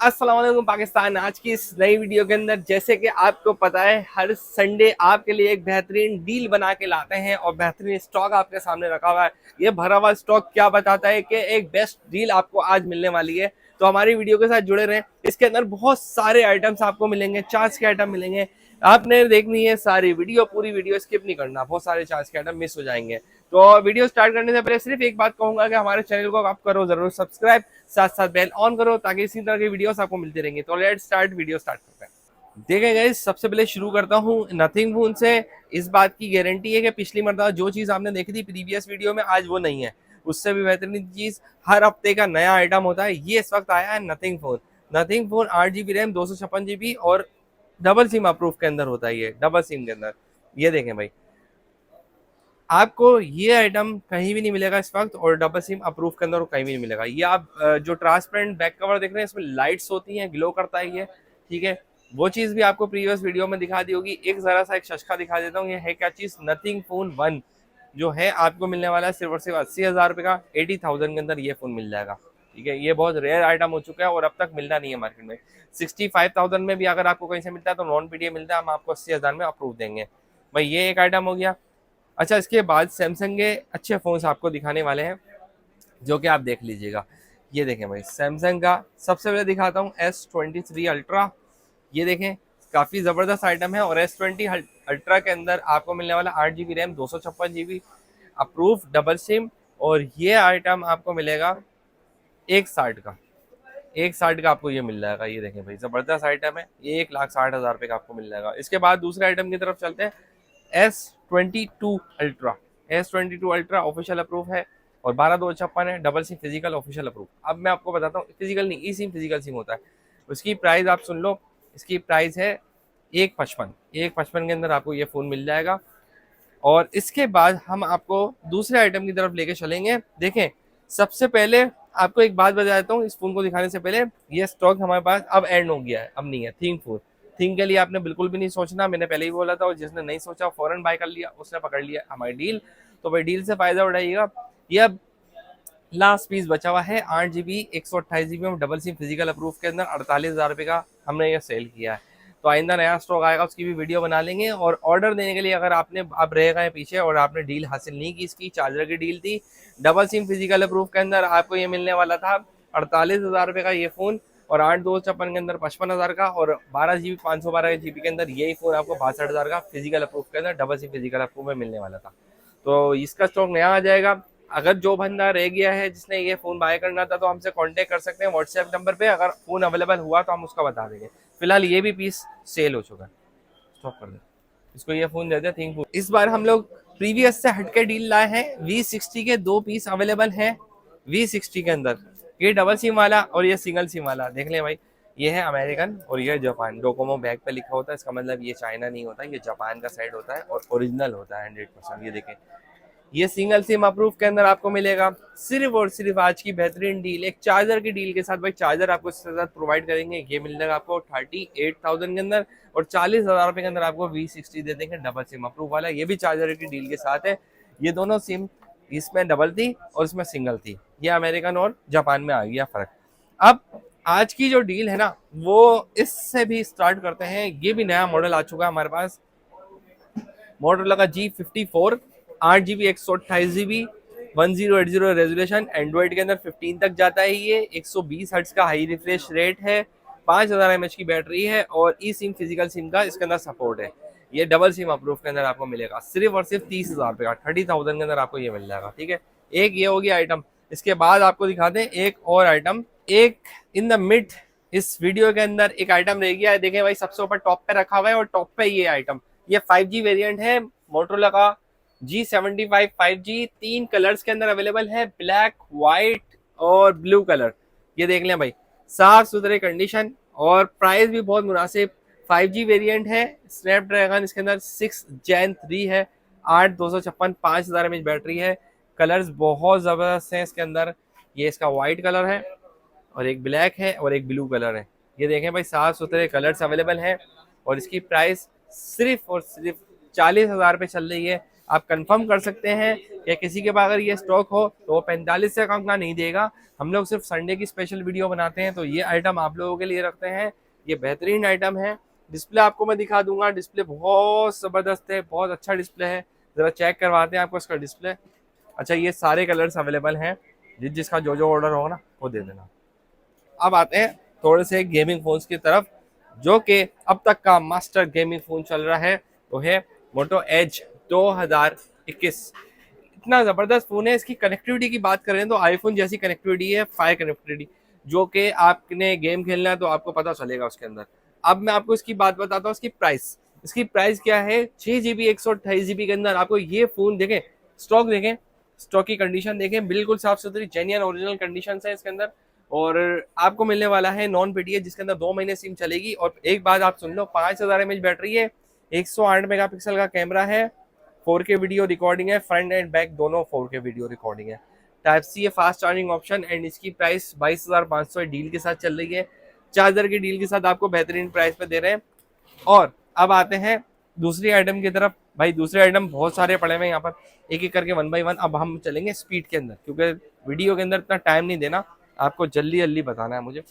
अस्सलाम वालेकुम पाकिस्तान। आज की इस नई वीडियो के अंदर जैसे कि आपको पता है हर संडे आपके लिए एक बेहतरीन डील बना के लाते हैं और बेहतरीन स्टॉक आपके सामने रखा हुआ है। ये भरा हुआ स्टॉक क्या बताता है कि एक बेस्ट डील आपको आज मिलने वाली है, तो हमारी वीडियो के साथ जुड़े रहें। इसके अंदर बहुत सारे आइटम्स आपको मिलेंगे, चार्ज के आइटम मिलेंगे। आपने देखनी है सारी वीडियो, पूरी वीडियो स्किप नहीं करना, बहुत सारे चार्ज के आइटम मिस हो जाएंगे। तो वीडियो स्टार्ट करने से पहले सिर्फ एक बात कहूंगा कि हमारे चैनल को आप करो जरूर सब्सक्राइब, साथ साथ बेल ऑन करो ताकि इसी तरह की वीडियोस आपको मिलती रहेंगी। तो लेट्स स्टार्ट, वीडियो स्टार्ट करते हैं। देखें गाइस, सबसे पहले शुरू करता हूँ नथिंग फोन से। इस बात की गारंटी है कि पिछली मरतबा जो चीज आपने देखी थी प्रीवियस वीडियो में आज वो नहीं है, उससे भी बेहतरीन चीज हर हफ्ते का नया आइटम होता है। ये इस वक्त आया है nothing phone. Nothing phone 8 GB RAM 256 GB और डबल सिम अप्रूव के अंदर होता है। ये डबल सिम के अंदर ये देखें भाई, आपको ये आइटम कहीं भी नहीं मिलेगा इस वक्त, और डबल सिम अप्रूव के अंदर कहीं भी नहीं मिलेगा। ये आप जो ट्रांसपेरेंट बैक कवर देख रहे हैं इसमें लाइट्स होती हैं, ग्लो करता है ये, ठीक है। वो चीज भी आपको प्रीवियस वीडियो में दिखा दी होगी। एक जरा सा एक शशका दिखा देता हूँ, ये है क्या चीज, नथिंग फोन 1 जो है आपको मिलने वाला है सिर्फ और सिर्फ 80,000 रुपये का। 80,000 के अंदर ये फोन मिल जाएगा, ठीक है। ये बहुत रेयर आइटम हो चुका है और अब तक मिलना नहीं है मार्केट में। 65,000 में भी अगर आपको कहीं से मिलता है तो नॉन पीडीए मिलता है, हम आपको 80,000 में अप्रूव देंगे भाई। ये एक आइटम हो गया। अच्छा, इसके बाद सैमसंग के अच्छे फोन्स आपको दिखाने वाले हैं जो कि आप देख लीजिएगा। ये देखें भाई, सैमसंग का सबसे पहले दिखाता हूँ S23 अल्ट्रा। ये देखें, काफ़ी ज़बरदस्त आइटम है। और S20 अल्ट्रा के अंदर आपको मिलने वाला 8 GB RAM 256 GB approve double SIM. और ये आइटम आपको मिलेगा 160 का, 160 का आपको ये मिल जाएगा। ये देखें भाई, ज़बरदस्त आइटम है, ये 1,60,000 रुपये का आपको मिल जाएगा। इसके बाद दूसरे आइटम की तरफ चलते हैं। S22 ultra, S22 ultra official approve है और 12,256 है, double SIM physical official approve. अब मैं आपको बताता हूँ, फिजिकल नहीं, ई सिम फिजिकल सिम होता है। उसकी प्राइस आप सुन लो, इसकी प्राइस है 155 के अंदर आपको ये फ़ोन मिल जाएगा। और इसके बाद हम आपको दूसरे आइटम की तरफ लेके चलेंगे। देखें, सबसे पहले आपको एक बात बता देता हूँ, इस फोन को दिखाने से पहले, ये स्टॉक हमारे पास अब एंड हो गया है, अब नहीं है। थिंक फोन, थिंक के लिए आपने बिल्कुल भी नहीं सोचना, मैंने पहले ही बोला था। और जिसने नहीं सोचा फौरन बाय कर लिया, उसने पकड़ लिया हमारी डील। तो भाई डील से फायदा उठाइएगा। ये अब लास्ट पीस बचा हुआ है 8 GB 128 GB में डबल सिम फिजिकल अप्रूव के अंदर 48,000 रुपये का हमने ये सेल किया है। तो आइंदा नया स्टॉक आएगा उसकी भी वीडियो बना लेंगे। और ऑर्डर देने के लिए अगर आपने अब रह गए पीछे और आपने डील हासिल नहीं की, इसकी चार्जर की डील थी डबल सिम फिजिकल अप्रूव के अंदर, आपको ये मिलने वाला था 48,000 रुपये का ये फ़ोन। और 8,256 के अंदर 55,000 का, और 12 GB 512 GB के अंदर यही फ़ोन आपको 62,000 का फिजिकल अप्रूव के अंदर डबल सिम फिजिकल अप्रूव में मिलने वाला था। तो इसका स्टॉक नया आ जाएगा। अगर जो बंदा रह गया है जिसने ये फ़ोन बाय करना था तो हमसे कांटेक्ट कर सकते हैं व्हाट्सएप नंबर पे। अगर फ़ोन अवेलेबल हुआ तो हम उसका बता देंगे। फिलहाल ये भी पीस सेल हो चुका है, स्टॉप कर दे इसको, ये phone they they think phone. इस बार हम लोग प्रीवियस से हटके डील लाए हैं। V60 के 2 पीस अवेलेबल हैं। V60 के अंदर ये डबल सिम वाला और ये सिंगल सिम वाला देख लें भाई। ये है अमेरिकन और ये जापान। डोकोमो बैग पे लिखा होता है, इसका मतलब ये चाइना नहीं होता, ये जापान का साइड होता है और ओरिजिनल होता है 100%। ये देखें, ये सिंगल सिम अप्रूव के अंदर आपको मिलेगा सिर्फ और सिर्फ आज की बेहतरीन डील एक चार्जर की डील के साथ। भाई चार्जर आपको इसके साथ प्रोवाइड करेंगे, ये मिल जाएगा आपको 38,000 के अंदर। और 40,000 रुपये के अंदर आपको V60 दे देंगे डबल सिम अप्रूव वाला, ये भी चार्जर की डील के साथ है। ये दोनों सिम, इसमें डबल थी और इसमें सिंगल थी। ये अमेरिकन और जापान में आ गया फर्क। अब आज की जो डील है ना, वो इससे भी स्टार्ट करते हैं। ये भी नया मॉडल आ चुका है हमारे पास, मोटरोला का G54, 8 GB 128 GB 1080 resolution, Android के अंदर 15 तक जाता है। ये 120 हर्ट्ज का हाई रिफ्रेश रेट है, 5000 mAh की बैटरी है और ई सिम फिजिकल सिम का इसके अंदर सपोर्ट है। ये डबल सिम अप्रूव के अंदर आपको मिलेगा सिर्फ और सिर्फ 30,000 रुपये का, 30,000 के अंदर आपको ये मिल जाएगा, ठीक है। एक ये हो गया आइटम। इसके बाद आपको दिखाते हैं एक और आइटम, एक इन द मिड इस वीडियो के अंदर एक आइटम रह गया है। देखें भाई, सबसे ऊपर टॉप पे रखा हुआ है और टॉप पे ये आइटम, ये 5G वेरिएंट है मोटरोला का G75 5G। 3 कलर्स के अंदर अवेलेबल है, ब्लैक, व्हाइट और ब्लू कलर। ये देख लें भाई, साफ सुथरे कंडीशन और प्राइस भी बहुत मुनासिब। 5G वेरिएंट है, स्नैपड्रैगन इसके अंदर 6 Gen 3 है, 8,256 5000 mAh बैटरी है। कलर्स बहुत ज़बरदस्त हैं इसके अंदर। ये इसका व्हाइट कलर है और एक ब्लैक है और एक ब्लू कलर है। ये देखें भाई, साफ सुथरे कलर्स अवेलेबल हैं और इसकी प्राइस सिर्फ और सिर्फ 40,000 रुपये चल रही है। आप कंफर्म कर सकते हैं कि किसी के पास अगर ये स्टॉक हो तो वो 45 से कम का नहीं देगा। हम लोग सिर्फ संडे की स्पेशल वीडियो बनाते हैं, तो ये आइटम आप लोगों के लिए रखते हैं। ये बेहतरीन आइटम है। डिस्प्ले आपको मैं दिखा दूंगा, डिस्प्ले बहुत ज़बरदस्त है, बहुत अच्छा डिस्प्ले है। ज़रा चेक करवाते हैं आपको इसका डिस्प्ले। अच्छा, ये सारे कलर्स अवेलेबल हैं, जिसका जो ऑर्डर होगा ना वो दे देना। अब आते हैं थोड़े से गेमिंग फोन्स की तरफ, जो कि अब तक का मास्टर गेमिंग फोन चल रहा है, वो है मोटो एज 2021। इतना ज़बरदस्त फ़ोन है। इसकी कनेक्टिविटी की बात करें तो आईफोन जैसी कनेक्टिविटी है, फायर कनेक्टिविटी, जो कि आपने गेम खेलना है तो आपको पता चलेगा उसके अंदर। अब मैं आपको इसकी बात बताता हूँ, इसकी प्राइस। इसकी प्राइस क्या है, 6 GB 128 GB के अंदर आपको ये फ़ोन देखें, स्टॉक देखें, स्टॉक की कंडीशन देखें, बिल्कुल साफ सुथरी जेन्युइन ओरिजिनल कंडीशन है इसके अंदर। और आपको मिलने वाला है नॉन पीटीए, जिसके अंदर 2 महीने सिम चलेगी। और एक बात आप सुन लो, 5000 mAh बैटरी है, 108 मेगापिक्सल का कैमरा है, 4K वीडियो रिकॉर्डिंग है, फ्रंट एंड बैक दोनों 4K वीडियो रिकॉर्डिंग है, टाइप सी है, फास्ट चार्जिंग ऑप्शन। एंड इसकी प्राइस 22,500 डील के साथ चल रही है, चार्जर की डील के साथ आपको बेहतरीन प्राइस पे दे रहे हैं। और अब आते हैं दूसरी आइटम की तरफ। भाई दूसरे आइटम बहुत सारे पड़े हुए हैं यहाँ पर, एक एक करके 1 by 1। अब हम चलेंगे स्पीड के अंदर, क्योंकि वीडियो के अंदर इतना टाइम नहीं देना, आपको जल्दी जल्दी बताना है मुझे।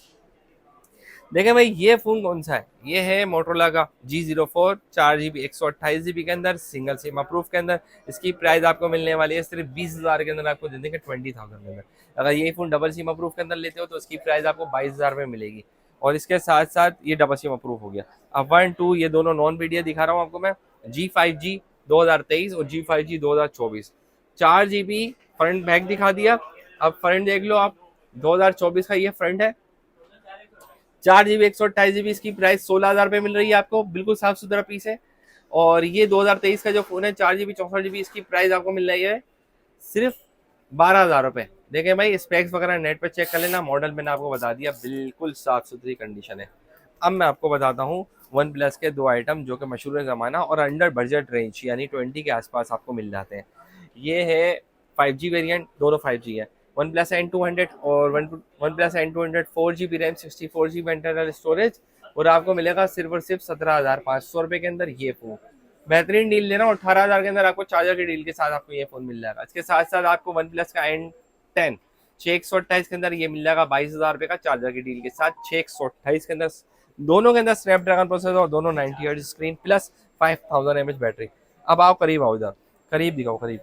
देखें भाई, ये फोन कौन सा है, ये है मोटरोला का G04, 4 GB 128 GB के अंदर, सिंगल सिम अप्रूव के अंदर। इसकी प्राइस आपको मिलने वाली है सिर्फ 20,000 के अंदर, आपको दे देंगे 20,000 के अंदर। अगर ये फोन डबल सिम अप्रूव के अंदर लेते हो तो इसकी प्राइस आपको 22,000 में मिलेगी। और इसके साथ साथ ये डबल सिम अप्रूव हो गया। अब 1 2 ये दोनों नॉन पीडीए दिखा रहा हूँ आपको मैं, G5G 2023 और G5G 2024, 4 GB फ्रंट बैक दिखा दिया। अब फ्रंट देख लो आप, 2024 का ये फ्रंट है, 4 GB 128 GB, इसकी प्राइस 16,000 रुपये मिल रही है आपको, बिल्कुल साफ सुथरा पीस है। और ये 2023 का जो फोन है 4 GB 64 GB, इसकी प्राइस आपको मिल रही है सिर्फ 12,000 रुपये। देखें भाई, स्पेक्स वगैरह नेट पर चेक कर लेना, मॉडल मैंने आपको बता दिया, बिल्कुल साफ सुथरी कंडीशन है। अब मैं आपको बताता हूँ वन प्लस के दो आइटम जो कि मशहूर ज़माना और अंडर बजट रेंज यानी 20 के आसपास आपको मिल जाते हैं। ये है 5G वेरिएंट, दोनों 5G है। वन प्लस N200 और one plus N200 4 GB RAM, 64 GB internal storage, और आपको मिलेगा सिर्फ और सिर्फ 17,500 रुपये के अंदर ये फ़ोन। बेहतरीन डील लेना, और 18,000 के अंदर आपको चार्जर की डील के साथ आपको ये फ़ोन मिल जाएगा। इसके साथ साथ आपको वन प्लस का N10 628 के अंदर ये मिल जाएगा 22,000 रुपये का, चार्जर की डील के साथ। 628 के अंदर, दोनों के अंदर स्नैपड्रैगन प्रोसेसर और दोनों 90 hertz screen plus 5000 mAh battery. अब आओ करीब, आओ इधर, करीब दिखाओ करीब।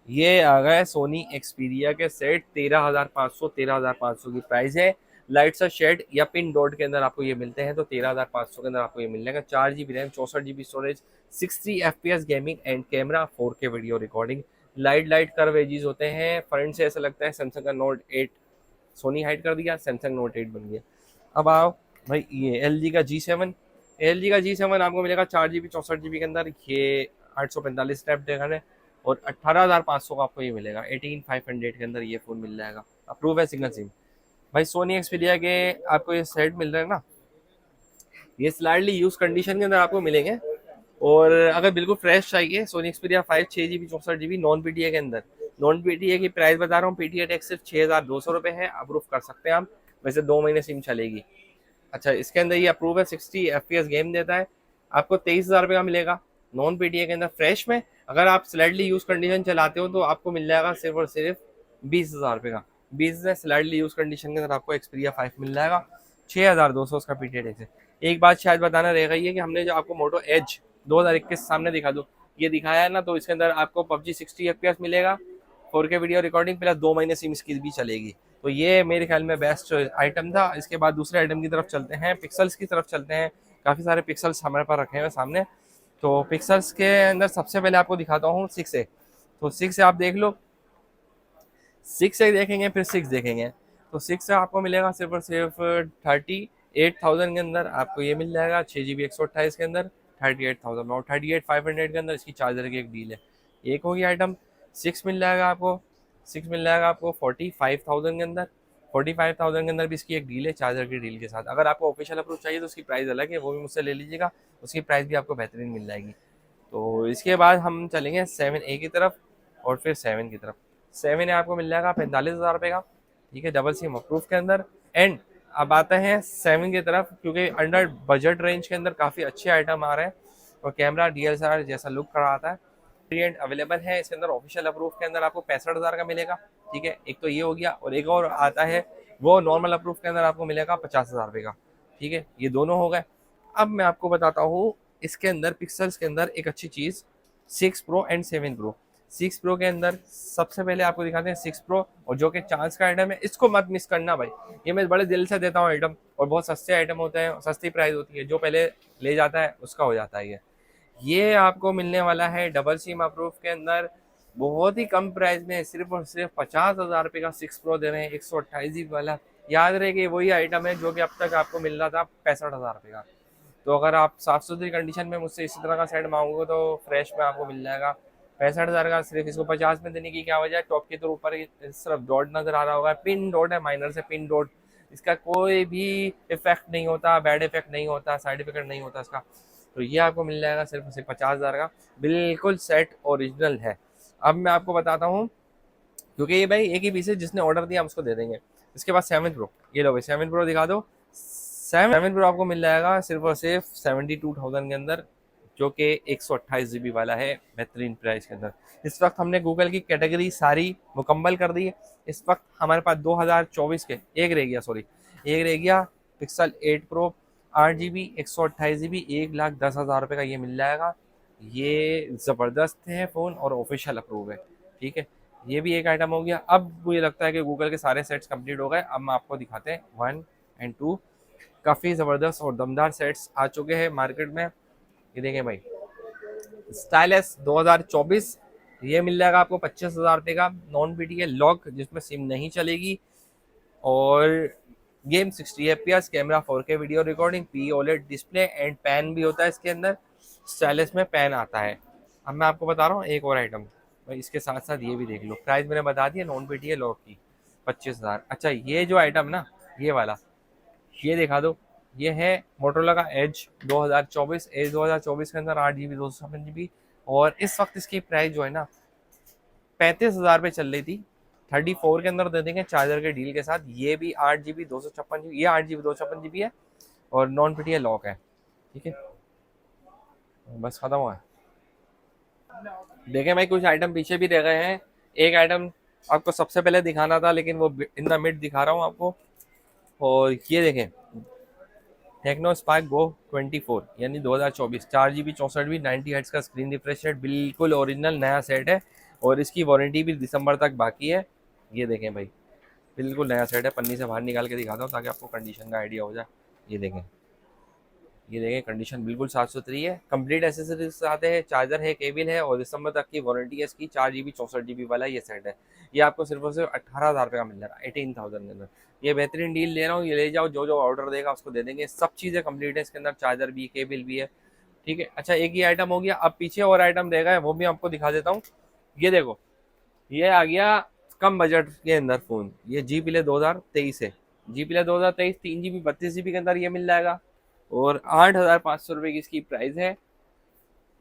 ये आ गए सोनी एक्सपीरिया के सेट, 13,500 की प्राइस है। लाइट सा शेड या पिन डॉट के अंदर आपको ये मिलते हैं, तो 13,500 के अंदर आपको ये मिल जाएगा। 4 GB RAM, 64 GB storage, 60 FPS gaming and camera, 4K video recording. Light curve edges होते हैं, फ्रंट से ऐसा लगता है सैमसंग का नोट 8, सोनी हाइड कर दिया, सैमसंग नोट 8 बन गया। अब आओ भाई, ये LG का G7, LG का G7 आपको मिलेगा 4 GB 64 GB के अंदर, ये 845 स्नैपड्रैगन है, और 18,500 का आपको ये मिलेगा, 18,500 के अंदर ये फ़ोन मिल जाएगा। अप्रूव है सिंगल सिम। भाई सोनी एक्सपीरिया के आपको ये सेट मिल रहे हैं ना, ये स्लाइडली यूज कंडीशन के अंदर आपको मिलेंगे। और अगर बिल्कुल फ्रेश चाहिए, Sony Xperia 5 6 GB 64 GB non PTA के अंदर, नॉन पीटीए की प्राइस बता रहा हूँ, पीटीए टैक्स सिर्फ 6,200 रुपये है, अप्रूव कर सकते हैं आप, वैसे 2 महीने सिम चलेगी। अच्छा, इसके अंदर ये अप्रूव है, 60 FPS गेम देता है, आपको 23,000 रुपये का मिलेगा नॉन पीटीए के अंदर फ्रेश में। अगर आप स्लाइडली यूज कंडीशन चलाते हो तो आपको मिल जाएगा सिर्फ और सिर्फ 20,000 रुपये का। 20 से स्लाइडली यूज कंडीशन के अंदर आपको एक्सपीरिया 5 मिल जाएगा, 6,200 उसका पीटीए टैक्स है। एक बात शायद बताना रह गई है कि हमने जो आपको मोटो एज 2021 सामने दिखा दो, ये दिखाया है ना, तो इसके अंदर आपको PUBG 60 FPS मिलेगा, 4K वीडियो रिकॉर्डिंग प्लस 2 महीने सिम इसकी भी चलेगी। तो ये मेरे ख्याल में बेस्ट आइटम था। इसके बाद दूसरे आइटम की तरफ चलते हैं, पिक्सल्स की तरफ चलते हैं। काफ़ी सारे पिक्सल्स हमारे पास रखे हैं सामने, तो पिक्सल्स के अंदर सबसे पहले आपको दिखाता हूँ 6A। तो 6A आप देख लो, 6A देखेंगे फिर 6 देखेंगे, तो 6A आपको मिलेगा सिर्फ और सिर्फ 38,000 के अंदर आपको ये मिल जाएगा, 6 GB 128 के अंदर 38,000 में, और 38,500 के अंदर इसकी चार्जर की एक डील है। एक होगी आइटम। 6 मिल जाएगा आपको, 6 मिल जाएगा आपको 45,000 के अंदर, 45,000 के अंदर भी इसकी एक डील है चार्जर की डील के साथ। अगर आपको ऑफिशियल अप्रूव चाहिए तो उसकी प्राइस अलग है, वो भी मुझसे ले लीजिएगा, उसकी प्राइस भी आपको बेहतरीन मिल जाएगी। तो इसके बाद हम चलेंगे 7A की तरफ और फिर 7 की तरफ। 7A आपको मिल जाएगा 45,000 रुपये का, ठीक है, डबल सिम अप्रूव के अंदर। एंड अब आते हैं 7 की तरफ, क्योंकि अंडर बजट रेंज के अंदर काफ़ी अच्छे आइटम आ रहे हैं और कैमरा DSLR जैसा लुक कराता है। वेरिएंट अवेलेबल है इसके अंदर। ऑफिशियल अप्रूव के अंदर आपको 65,000 का मिलेगा, ठीक है। एक तो ये हो गया, और एक और आता है वो नॉर्मल अप्रूव के अंदर आपको मिलेगा 50,000 रुपये का, ठीक है। ये दोनों हो गए। अब मैं आपको बताता हूँ इसके अंदर पिक्सल्स के अंदर एक अच्छी चीज़ 6 प्रो एंड 7 प्रो। 6 प्रो के अंदर सबसे पहले आपको दिखाते हैं 6 प्रो, और जो कि चांस का आइटम है, इसको मत मिस करना भाई। ये मैं बड़े दिल से देता हूँ आइटम, और बहुत सस्ते आइटम होते हैं, सस्ती प्राइस होती है, जो पहले ले जाता है उसका हो जाता है। ये आपको मिलने वाला है डबल सिम अप्रूव के अंदर, बहुत ही कम प्राइस में, सिर्फ और सिर्फ 50,000 रुपये का 6 प्रो दे रहे हैं, 128 GB वाला। याद रहे कि वही आइटम है जो कि अब तक आपको मिल रहा था 65,000 रुपये का। तो अगर आप साफ सुथरी कंडीशन में मुझसे इसी तरह का सेट मांगोगे तो फ्रेश में आपको मिल जाएगा 65,000 का। सिर्फ इसको 50 में देने की क्या वजह है? टॉप के तो ऊपर सिर्फ डॉट नजर आ रहा होगा, पिन डॉट है, माइनर से पिन डॉट। इसका कोई भी इफेक्ट नहीं होता, बैड इफेक्ट नहीं होता, साइड इफेक्ट नहीं होता इसका। तो ये आपको मिल जाएगा सिर्फ सिर्फ 50,000 का, बिल्कुल सेट ओरिजिनल है। अब मैं आपको बताता हूँ, क्योंकि ये भाई एक ही पीस है, जिसने ऑर्डर दिया हम उसको दे देंगे। इसके बाद 7 प्रो, ये लो भाई 7 प्रो दिखा दो। 7 प्रो आपको मिल जाएगा सिर्फ और सिर्फ 72,000 के अंदर, जो कि 128 GB वाला है, बेहतरीन प्राइस के अंदर। इस वक्त हमने गूगल की कैटेगरी सारी मुकम्मल कर दी है। इस वक्त हमारे पास 2024 के एक रह गया पिक्सल 8 प्रो 8 GB 128 GB 1,10,000 रुपये का ये मिल जाएगा। ये ज़बरदस्त है फ़ोन और ऑफिशियल अप्रूव है, ठीक है। ये भी एक आइटम हो गया। अब मुझे लगता है कि गूगल के सारे सेट्स कंप्लीट हो गए। अब हम आपको दिखाते हैं 1 एंड 2, काफ़ी ज़बरदस्त और दमदार सेट्स आ चुके हैं मार्केट में। ये देखें भाई, स्टाइलस 2024, ये मिल जाएगा आपको 25,000 रुपये का, नॉन BTL लॉक, जिसमें सिम नहीं चलेगी, और game 60 FPS, camera 4K video recording, P OLED display and pan भी होता है इसके अंदर। स्टाइलस में पैन आता है। अब मैं आपको बता रहा हूँ एक और आइटम, भाई इसके साथ साथ ये भी देख लो। प्राइस मैंने बता दिया नॉन BTL लॉक की 25,000। अच्छा, ये जो आइटम ना, ये वाला, ये दिखा दो। ये है मोटोरोला का एज 2024। एज 2024 के अंदर 8 GB 256 GB, और इस वक्त इसकी प्राइस जो है ना 35,000 पे चल रही थी। 34 के अंदर दे देंगे चार्जर के डील के साथ। ये भी 8 GB 256 GB, ये 8 GB 256 GB है, और नॉन BTL लॉक है, ठीक है। बस खत्म हुआ है। देखें भाई, कुछ आइटम पीछे भी रह गए हैं। एक आइटम आपको सबसे पहले दिखाना था, लेकिन वो इन द मिड दिखा रहा हूँ आपको। और ये देखें, टेक्नो स्पार्क गो 24, यानी 2024, 4 GB 64 GB 90 हर्ट्ज का स्क्रीन रिफ्रेश रेट, बिल्कुल ओरिजिनल नया सेट है, और इसकी वारंटी भी दिसंबर तक बाकी है। ये देखें भाई, बिल्कुल नया सेट है। पन्नी से बाहर निकाल के दिखाता हूँ ताकि आपको कंडीशन का आइडिया हो जाए। ये देखें, ये देखें, कंडीशन बिल्कुल साफ सुथरी है। कंप्लीट एसेसरीज आते हैं, चार्जर है, केबल है, और दिसंबर तक की वारंटी है इसकी। 4 GB 64 GB वाला ये सेट है। ये आपको सिर्फ और सिर्फ 18,000 रुपये का मिल रहा है, 18,000 के अंदर। ये बेहतरीन डील ले रहा हूँ, ये ले जाओ, जो जो ऑर्डर देगा उसको दे देंगे। सब चीज़ें कंप्लीट है इसके अंदर, चार्जर भी, केबल भी है, ठीक है। अच्छा, एक ही आइटम हो गया। अब पीछे और आइटम रह गए, वो भी आपको दिखा देता हूँ। ये देखो, ये आ गया कम बजट के अंदर फ़ोन। ये जी प्ले 2023 है। जी प्ले 2023 3 GB 32 GB के अंदर ये मिल जाएगा, और 8,500 रुपये की इसकी प्राइस है,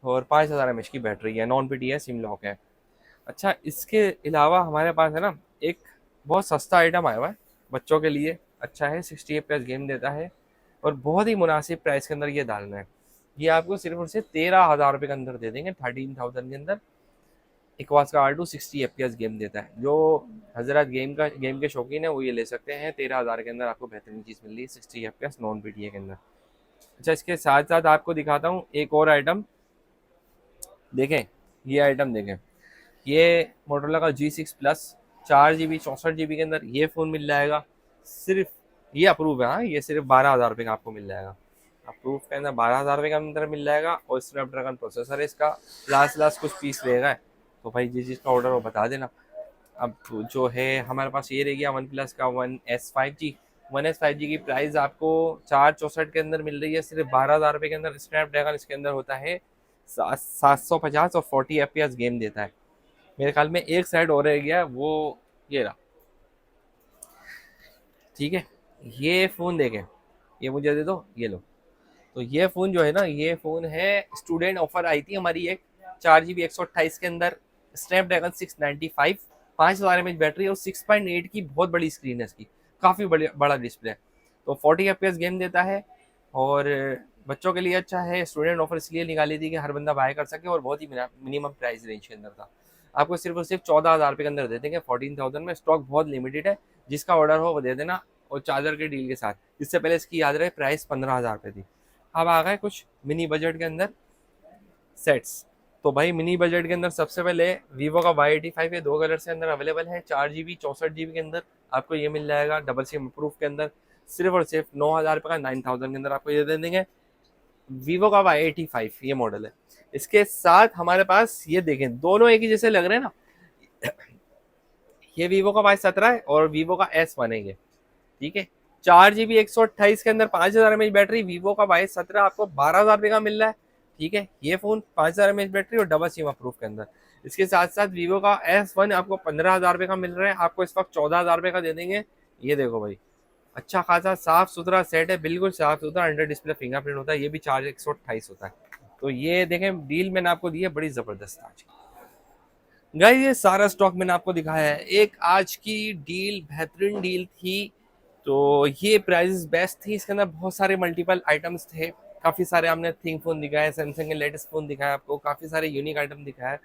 और 5,000 mAh की बैटरी है, नॉन BTL सिम लॉक है। अच्छा, इसके अलावा हमारे पास है ना एक बहुत सस्ता आइटम आया हुआ है बच्चों के लिए। अच्छा है, 60 FPS गेम देता है, और बहुत ही मुनासिब प्राइस के अंदर ये डालना है। ये आपको सिर्फ और सिर्फ 13,000 रुपये के अंदर दे देंगे, 13,000 के अंदर। इक्वास का R2 60 FPS गेम देता है। जो हजरत गेम के शौकीन है वो ये ले सकते हैं। 13,000 के अंदर आपको बेहतरीन चीज़ मिल रही है, 60 FPS नॉन BTL के अंदर। अच्छा, इसके साथ साथ आपको दिखाता हूँ एक और आइटम। देखें, ये आइटम देखें, ये मोटोरोला का G6 Plus 4 GB 64 GB के अंदर ये फ़ोन मिल जाएगा। सिर्फ ये अप्रूव है, हाँ, ये सिर्फ 12,000 रुपये का आपको मिल जाएगा। अप्रूव के अंदर 12,000 रुपये के अंदर मिल जाएगा, और स्नैपड्रैगन प्रोसेसर है इसका। लास्ट कुछ पीस रहेगा, तो भाई जिस चीज़ का ऑर्डर हो बता देना। अब जो है हमारे पास ये रह गया वन प्लस का 1S 5G। 1S 5G की प्राइस आपको 464 के अंदर मिल रही है, सिर्फ 12,000 रुपये के अंदर। स्नैपड्रैगन इसके अंदर होता है 750, और 40 FPS गेम देता है। मेरे ख्याल में एक साइड और रह गया, वो ये रहा, ठीक है। ये फ़ोन देखें, ये मुझे दे दो, ये लो। तो ये फ़ोन जो है ना, ये फ़ोन है, स्टूडेंट ऑफर आई थी हमारी एक, 4 GB 128 के अंदर, स्नैपड्रैगन 695, 5,000 mAh बैटरी, और 6.8 की बहुत बड़ी स्क्रीन है इसकी, काफ़ी बड़ा डिस्प्ले है। तो 40 FPS गेम देता है, और बच्चों के लिए अच्छा है, स्टूडेंट ऑफर इसलिए निकाली थी कि हर बंदा बाय कर सके, और बहुत ही मिनिमम प्राइस रेंज के अंदर था। आपको सिर्फ और सिर्फ 14,000 के अंदर दे देंगे, 14,000 में। स्टॉक बहुत लिमिटेड है, जिसका ऑर्डर हो वो दे देना, और चार्जर के डील के साथ। इससे पहले इसकी याद रहे प्राइस 15,000 थी। अब आ गए कुछ मिनी बजट के अंदर सेट्स। तो भाई मिनी बजट के अंदर सबसे पहले वीवो का Y85 है, 2 कलर से अंदर अवेलेबल है, 4 GB 64 GB के अंदर आपको ये मिल जाएगा, डबल सिम प्रूफ के अंदर। सिर्फ और सिर्फ 9,000 का, 9,000 के अंदर आपको ये दे देंगे। वीवो का Y85 ये मॉडल है। इसके साथ हमारे पास ये देखें, दोनों एक ही जैसे लग रहे हैं ना। ये वीवो का Y17 है और वीवो का S1 है ये, ठीक है। 4 GB 128 के अंदर 5,000 mAh बैटरी। वीवो का Y17 आपको 12,000 का मिल रहा है, ठीक है। ये फोन 5,000 mAh बैटरी और डबल सिम प्रूफ के अंदर। इसके साथ साथ वीवो का S1 आपको 15,000 का मिल रहा है, आपको इस वक्त 14,000 का दे देंगे। ये देखो भाई, अच्छा खासा साफ सुथरा सेट है, बिल्कुल साफ सुथरा, अंडर डिस्प्ले फिंगरप्रिंट होता है, ये भी 4 128 होता है। तो ये देखें डील मैंने आपको दी है, बड़ी जबरदस्त आज गाइस। ये सारा स्टॉक मैंने आपको दिखाया है, एक आज की डील बेहतरीन डील थी। तो ये प्राइस बेस्ट थी, इसके अंदर बहुत सारे मल्टीपल आइटम्स थे। काफ़ी सारे हमने थिंक फोन दिखाया, सैमसंग के लेटेस्ट फोन दिखाया आपको, काफ़ी सारे यूनिक आइटम दिखाया,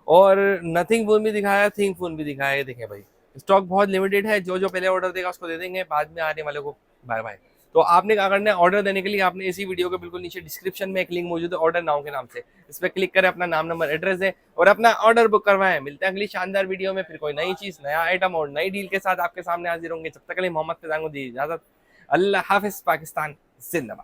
और नथिंग फोन भी दिखाया, थिंक फोन भी दिखाया। ये देखें भाई, स्टॉक बहुत लिमिटेड है, जो जो पहले ऑर्डर देगा उसको दे देंगे, बाद में आने वाले को बाय बाय। तो आपने क्या करना है, ऑर्डर देने के लिए आपने इसी वीडियो के बिल्कुल नीचे डिस्क्रिप्शन में एक लिंक मौजूद है ऑर्डर नाउ के नाम से, इस पर क्लिक करें, अपना नाम नंबर एड्रेस दें और अपना ऑर्डर बुक करवाएं। मिलते हैं अगली शानदार वीडियो में, फिर कोई नई चीज, नया आइटम और नई डील के साथ आपके सामने हाजिर होंगे। जब तक के लिए मोहम्मद फिजान को दी इजाजत। अल्लाह हाफिज, पाकिस्तान जिंदाबाद।